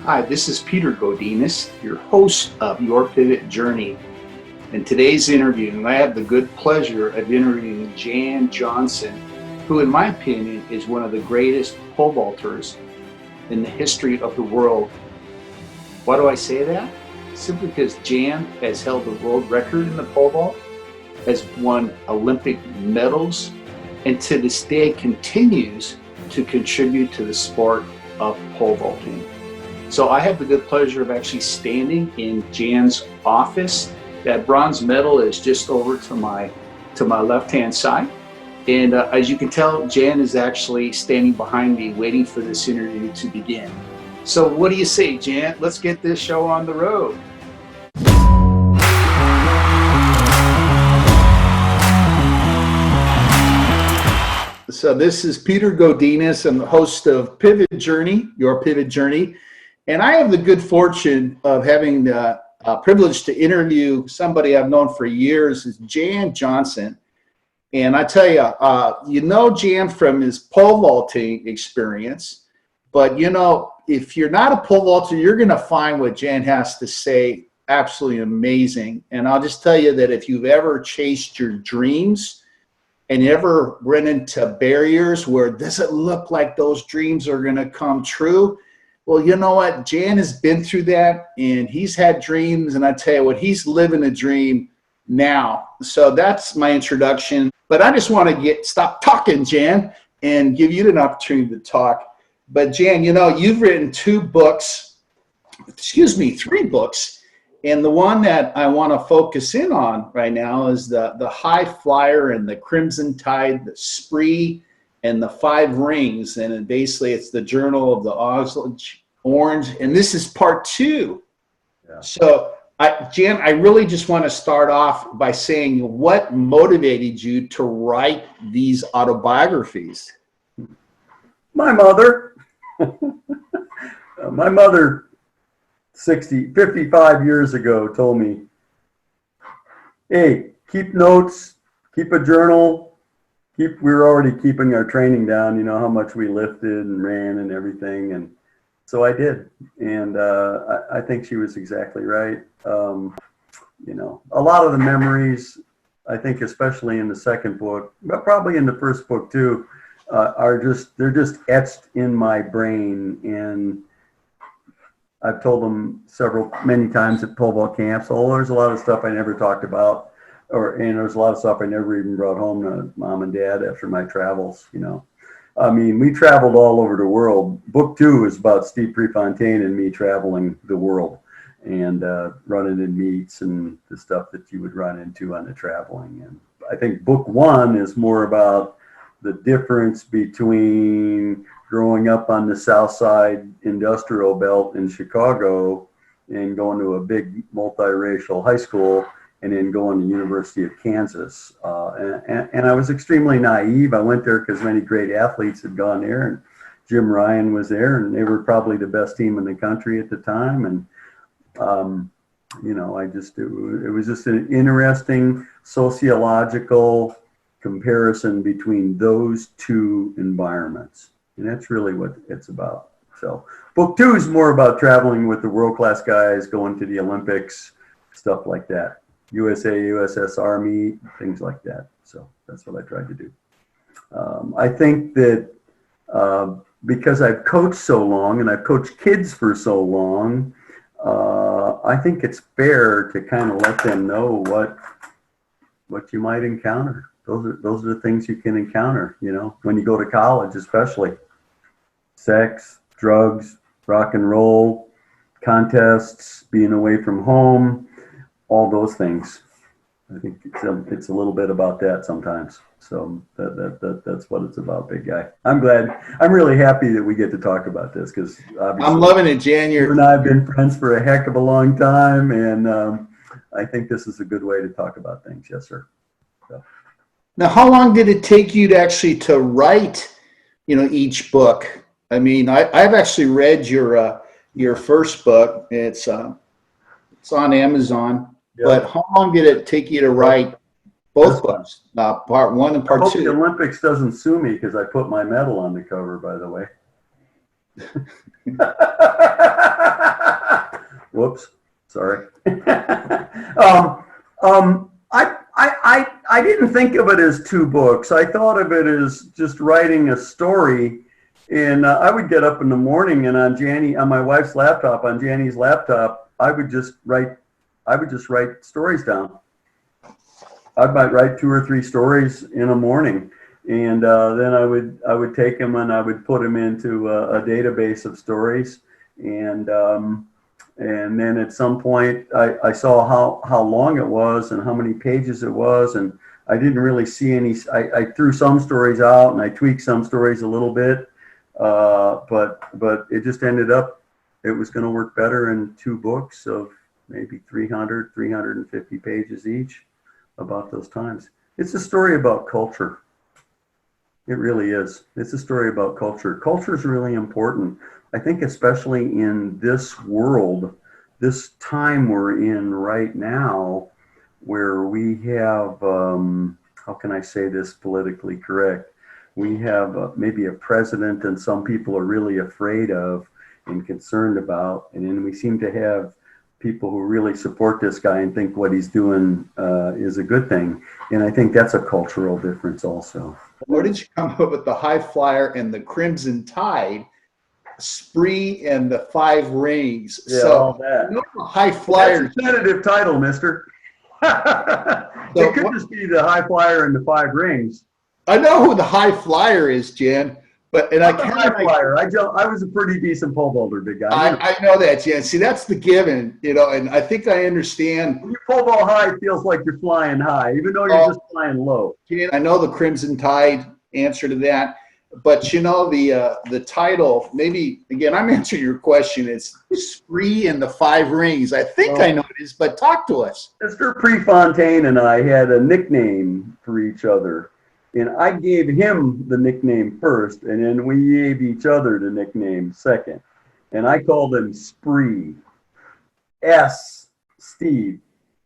Hi, this is Peter Godinez, your host of Your Pivot Journey. In today's interview, I have the good pleasure of interviewing Jan Johnson, who in my opinion is one of the greatest pole vaulters in the history of the world. Why do I say that? Simply because Jan has held the world record in the pole vault, has won Olympic medals, and to this day continues to contribute to the sport of pole vaulting. So I have the good pleasure of actually standing in Jan's office. That bronze medal is just over to my left-hand side. And as you can tell, Jan is actually standing behind me waiting for this interview to begin. So what do you say, Jan? Let's get this show on the road. So this is Peter Godinez. I'm the host of Pivot Journey, Your Pivot Journey. And I have the good fortune of having the privilege to interview somebody I've known for years, is Jan Johnson. And I tell you, you know Jan from his pole vaulting experience, but you know, if you're not a pole vaulter, you're going to find what Jan has to say absolutely amazing. And I'll just tell you that if you've ever chased your dreams and you ever run into barriers where it doesn't look like those dreams are going to come true, well, you know what? Jan has been through that, and he's had dreams, and I tell you what, he's living a dream now. So that's my introduction. But I just want to stop talking, Jan, and give you an opportunity to talk. But Jan, you know, you've written three books, and the one that I want to focus in on right now is the High Flyer and the Crimson Tide, the Spree, and the 5 Rings. And basically it's the Journal of the Orange, and this is part 2. Yeah. So Jan, I really just want to start off by saying, what motivated you to write these autobiographies? My mother. My mother 55 years ago told me, hey, keep notes, keep a journal. We were already keeping our training down, you know, how much we lifted and ran and everything. And so I did. And I think she was exactly right. You know, a lot of the memories, I think, especially in the second book, but probably in the first book too, they're just etched in my brain. And I've told them many times at pole vault camps, there's a lot of stuff I never talked about. And there's a lot of stuff I never even brought home to mom and dad after my travels, you know. I mean, we traveled all over the world. Book 2 is about Steve Prefontaine and me traveling the world and running in meets and the stuff that you would run into on the traveling. And I think book 1 is more about the difference between growing up on the South Side industrial belt in Chicago and going to a big multiracial high school and then going to University of Kansas. And I was extremely naive. I went there because many great athletes had gone there, and Jim Ryan was there, and they were probably the best team in the country at the time. And, you know, it was just an interesting sociological comparison between those two environments. And that's really what it's about. So book 2 is more about traveling with the world-class guys, going to the Olympics, stuff like that. USA, USS Army, things like that. So that's what I tried to do. I think that because I've coached so long and I've coached kids for so long, I think it's fair to kind of let them know what you might encounter. Those are the things you can encounter, you know, when you go to college, especially. Sex, drugs, rock and roll, contests, being away from home, all those things. I think it's a little bit about that sometimes. So that's what it's about, big guy. I'm really happy that we get to talk about this, because obviously I'm loving it, Jan. You and I have been friends for a heck of a long time, and I think this is a good way to talk about things. Yes, sir. So. Now, how long did it take you to actually write, you know, each book? I mean, I've actually read your first book. It's on Amazon. Yep. But how long did it take you to write both books, part 1 and part 2? I hope the Olympics doesn't sue me because I put my medal on the cover, by the way. whoops, sorry. I didn't think of it as two books. I thought of it as just writing a story. And I would get up in the morning, and on my wife's laptop, on Janny's laptop, I would just write stories down. I might write 2 or 3 stories in a morning, and then I would take them and I would put them into a database of stories, and then at some point I saw how long it was and how many pages it was, and I didn't really see any. I threw some stories out and I tweaked some stories a little bit, but it just ended up it was going to work better in 2 books of maybe 350 pages each about those times. It's a story about culture. It really is. It's a story about culture. Culture is really important. I think especially in this world, this time we're in right now, where we have, how can I say this politically correct? We have maybe a president and some people are really afraid of and concerned about, and then we seem to have people who really support this guy and think what he's doing is a good thing. And I think that's a cultural difference also. Where did you come up with the High Flyer and the Crimson Tide, Spree and the 5 Rings? Yeah, so all that. You know, the High Flyer. That's a tentative title, mister. It could just be the High Flyer and the 5 Rings. I know who the High Flyer is, Jan. But and I'm a high flyer. I was a pretty decent pole vaulter, big guy. I know that, Jan. See, that's the given, you know, and I think I understand. When you pole vault high, it feels like you're flying high, even though you're just flying low. Jan, I know the Crimson Tide answer to that, but you know the title. Maybe again, I'm answering your question. It's Spree and the 5 Rings. I think I know it is, but talk to us. Mr. Prefontaine and I had a nickname for each other. And I gave him the nickname first, and then we gave each other the nickname second. And I called him Spree. S. Steve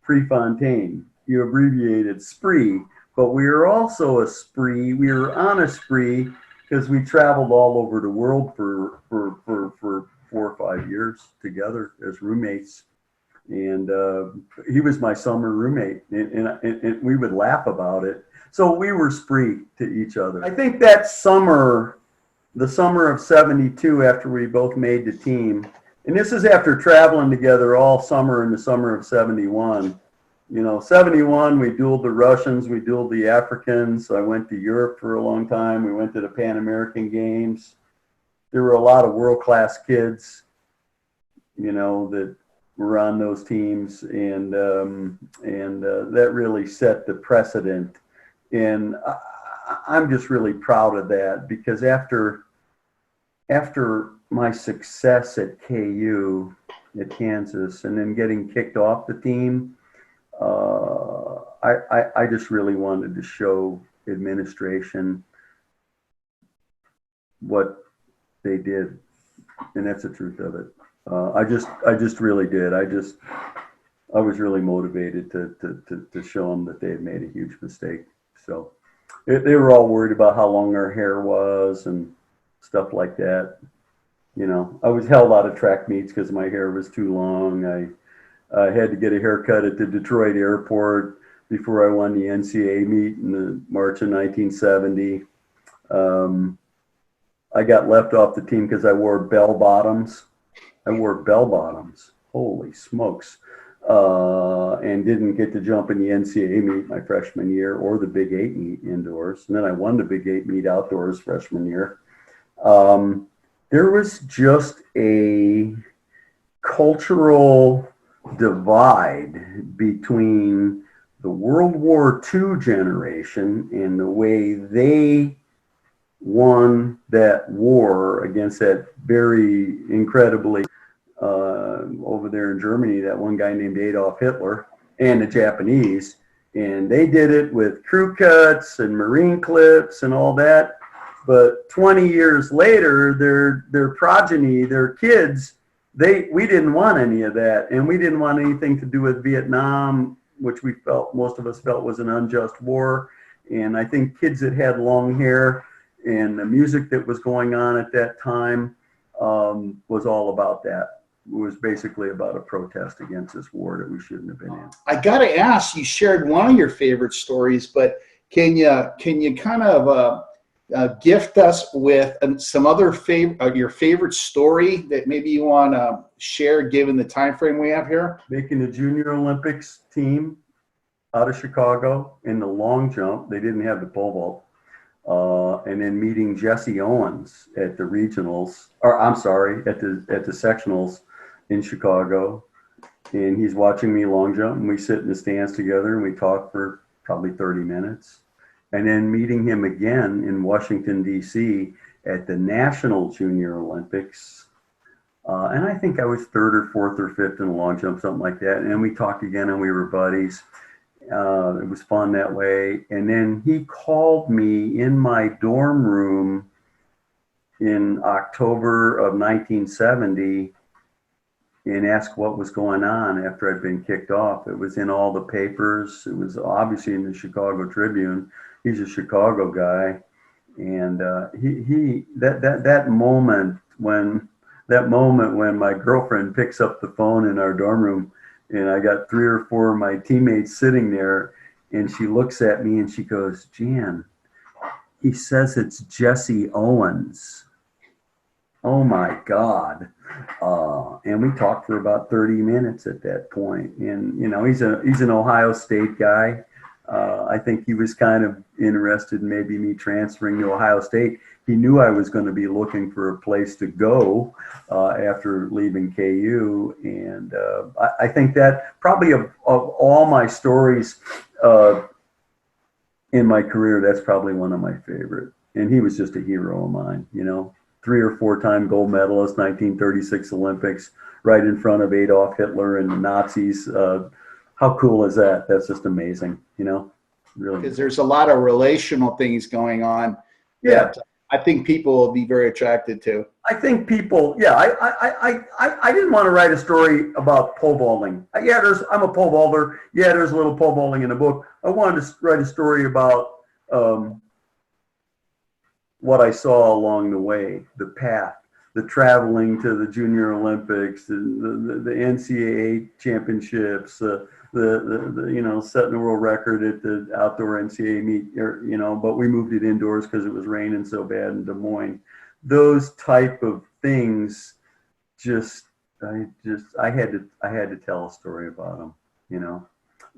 Prefontaine. You abbreviated Spree, but we were also a spree. We were on a spree because we traveled all over the world for 4 or 5 years together as roommates. And he was my summer roommate, and we would laugh about it. So we were spree to each other. I think that summer, the summer of '72, after we both made the team, and this is after traveling together all summer in the summer of '71. You know, '71, we dueled the Russians, we dueled the Africans. I went to Europe for a long time. We went to the Pan American Games. There were a lot of world-class kids, you know, that were on those teams, and that really set the precedent. And I'm just really proud of that, because after my success at KU, at Kansas, and then getting kicked off the team, I just really wanted to show administration what they did, and that's the truth of it. I just really did. I was really motivated to show them that they had made a huge mistake. So they were all worried about how long our hair was and stuff like that. You know, I was held out of track meets because my hair was too long. I had to get a haircut at the Detroit airport before I won the NCAA meet in the March of 1970. I got left off the team because I wore bell bottoms. Holy smokes. And didn't get to jump in the NCAA meet my freshman year, or the Big 8 meet indoors. And then I won the Big 8 meet outdoors freshman year. There was just a cultural divide between the World War II generation and the way they won that war against that very incredibly over there in Germany, that one guy named Adolf Hitler, and the Japanese. And they did it with crew cuts and marine clips and all that. But 20 years later, their progeny, their kids, we didn't want any of that. And we didn't want anything to do with Vietnam, which most of us felt was an unjust war. And I think kids that had long hair and the music that was going on at that time was all about that. was basically about a protest against this war that we shouldn't have been in. I got to ask, you shared one of your favorite stories, but can you kind of gift us with some other your favorite story that maybe you want to share given the time frame we have here? Making the Junior Olympics team out of Chicago in the long jump. They didn't have the pole vault. And then meeting Jesse Owens at the regionals, or I'm sorry, at the sectionals in Chicago. And he's watching me long jump, and we sit in the stands together and we talk for probably 30 minutes. And then meeting him again in Washington, D.C. at the National Junior Olympics. And I think I was third or fourth or fifth in the long jump, something like that. And then we talked again and we were buddies. It was fun that way. And then he called me in my dorm room in October of 1970 and asked what was going on after I'd been kicked off. It was in all the papers. It was obviously in the Chicago Tribune. He's a Chicago guy. And that moment when my girlfriend picks up the phone in our dorm room, and I got 3 or 4 of my teammates sitting there, and she looks at me and she goes, "Jan, he says it's Jesse Owens." Oh my God. And we talked for about 30 minutes at that point. And, you know, he's an Ohio State guy. I think he was kind of interested in maybe me transferring to Ohio State. He knew I was going to be looking for a place to go after leaving KU. And I think that probably of all my stories in my career, that's probably one of my favorite. And he was just a hero of mine, you know, 3 or 4-time gold medalist, 1936 Olympics, right in front of Adolf Hitler and the Nazis. How cool is that? That's just amazing, you know, really. Because there's a lot of relational things going on. Yeah. I think people will be very attracted to. I think people, yeah, I didn't want to write a story about pole vaulting. I'm a pole vaulter. Yeah, there's a little pole vaulting in the book. I wanted to write a story about what I saw along the way, the path, the traveling to the Junior Olympics, the NCAA championships, the you know, setting the world record at the outdoor NCAA meet, you know, but we moved it indoors because it was raining so bad in Des Moines. Those type of things, I had to tell a story about them, you know.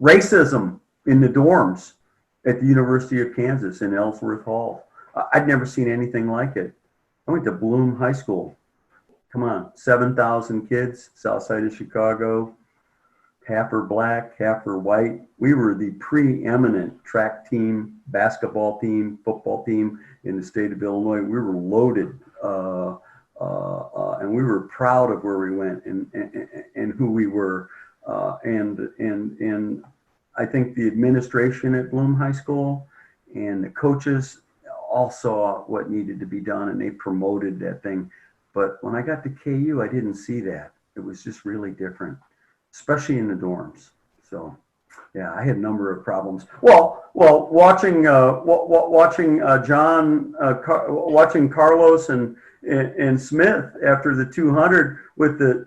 Racism in the dorms at the University of Kansas in Ellsworth Hall. I'd never seen anything like it. I went to Bloom High School. Come on, 7,000 kids, south side of Chicago. Half are black, half are white. We were the preeminent track team, basketball team, football team in the state of Illinois. We were loaded, and we were proud of where we went and who we were. And I think the administration at Bloom High School and the coaches all saw what needed to be done, and they promoted that thing. But when I got to KU, I didn't see that. It was just really different, especially in the dorms. So, yeah, I had a number of problems. Well, watching Carlos and Smith after the 200 with the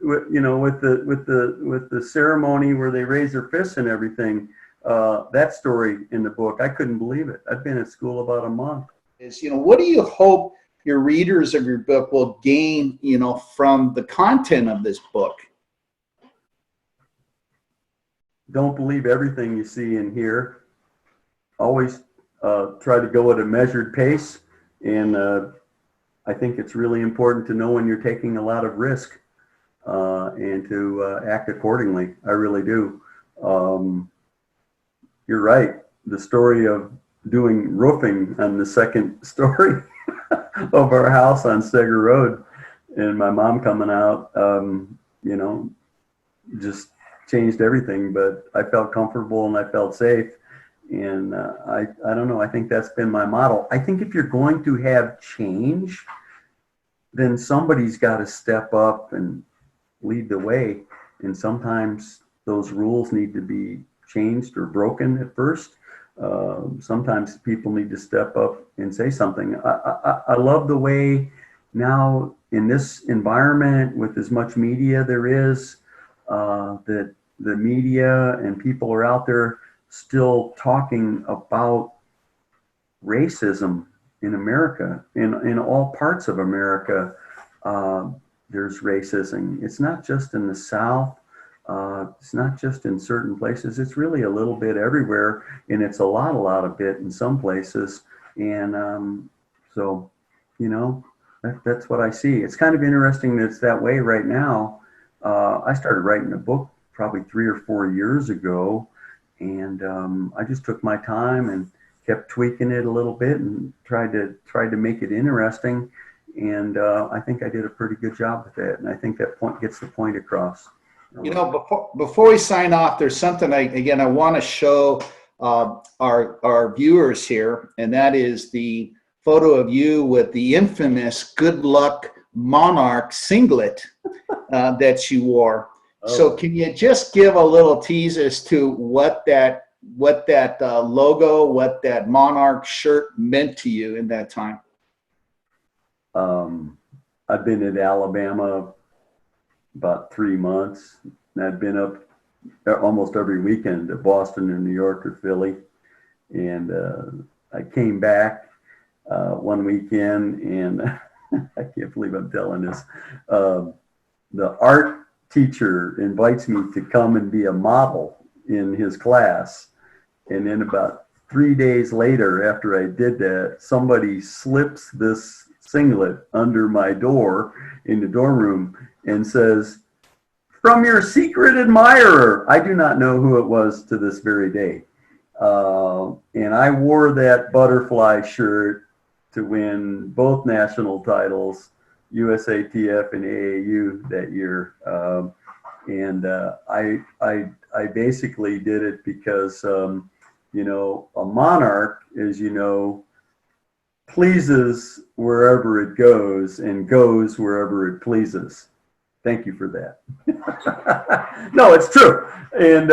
ceremony where they raise their fists and everything. That story in the book, I couldn't believe it. I'd been at school about a month. You know, what do you hope your readers of your book will gain, you know, from the content of this book? Don't believe everything you see and hear. Always try to go at a measured pace. And I think it's really important to know when you're taking a lot of risk and to act accordingly. I really do. You're right. The story of doing roofing on the second story of our house on Steger Road and my mom coming out, you know, just changed everything. But I felt comfortable and I felt safe. And I don't know, I think that's been my model. I think if you're going to have change, then somebody's got to step up and lead the way. And sometimes those rules need to be changed or broken at first. Sometimes people need to step up and say something. I love the way now in this environment with as much media there is, that the media and people are out there still talking about racism in America, in all parts of America. There's racism. It's not just in the South. It's not just in certain places. It's really a little bit everywhere, and it's a lot of bit in some places. And so, you know, that's what I see. It's kind of interesting that it's that way right now. I started writing a book probably 3 or 4 years ago, and I just took my time and kept tweaking it a little bit and tried to make it interesting. And I think I did a pretty good job with that. And I think that point gets the point across. You know, before we sign off, there's something I want to show our viewers here, and that is the photo of you with the infamous Good Luck Monarch singlet that you wore. Oh. So can you just give a little tease as to what that logo, what that Monarch shirt meant to you in that time? I've been in Alabama about 3 months, and I've been up almost every weekend to Boston or New York or Philly. And I came back one weekend, and I can't believe I'm telling this. The art teacher invites me to come and be a model in his class. And then about 3 days later, after I did that, somebody slips this singlet under my door in the dorm room and says, "From your secret admirer." I do not know who it was to this very day. And I wore that butterfly shirt to win both national titles, USATF and AAU that year. I basically did it because, you know, a monarch, as you know, pleases wherever it goes and goes wherever it pleases. Thank you for that. No, it's true. And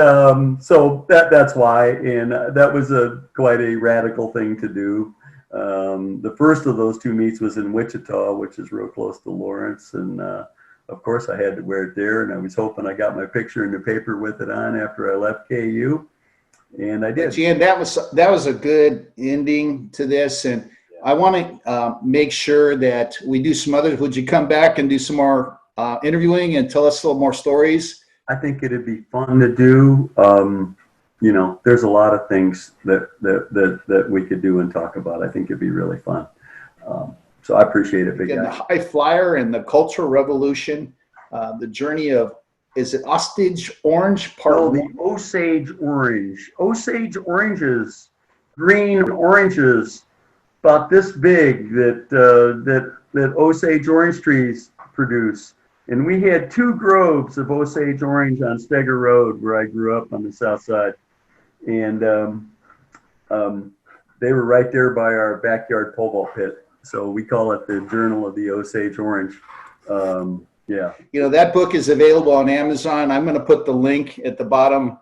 so that's why. And that was quite a radical thing to do. The first of those 2 meets was in Wichita, which is real close to Lawrence. And of course, I had to wear it there. And I was hoping I got my picture in the paper with it on after I left KU. And I did. Jan, that was a good ending to this. And I want to make sure that we do some others. Would you come back and do some more interviewing and tell us a little more stories? I think it'd be fun to do. You know, there's a lot of things that we could do and talk about. I think it'd be really fun. So I appreciate it, big guy. The High Flyer and the Cultural Revolution, the journey of, is it Osage Orange part? No, the Osage Orange. Osage oranges, green oranges, about this big that Osage orange trees produce. And we had 2 groves of Osage orange on Steger Road, where I grew up on the south side. And they were right there by our backyard pole vault pit. So we call it the Journal of the Osage Orange. Yeah. You know, that book is available on Amazon. I'm going to put the link at the bottom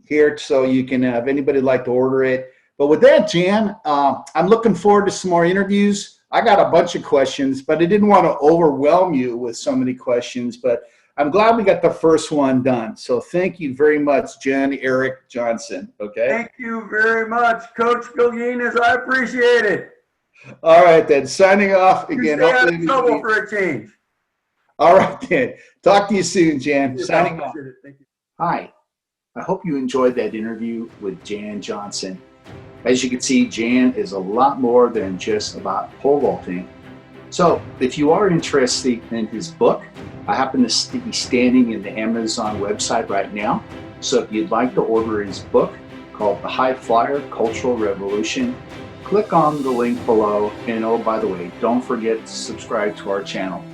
here so you can have anybody like to order it. But with that, Jan, I'm looking forward to some more interviews. I got a bunch of questions, but I didn't want to overwhelm you with so many questions. But I'm glad we got the first one done. So thank you very much, Jan Eric Johnson. Okay. Thank you very much, Coach Gilguinas. I appreciate it. All right, then. Signing off again. Stay out of trouble for a change. All right, then. Talk to you soon, Jan. Signing off. Thank you. Hi. I hope you enjoyed that interview with Jan Johnson. As you can see, Jan is a lot more than just about pole vaulting. So if you are interested in his book, I happen to be standing in the Amazon website right now. So if you'd like to order his book called The High Flyer Cultural Revolution, click on the link below. And oh, by the way, don't forget to subscribe to our channel.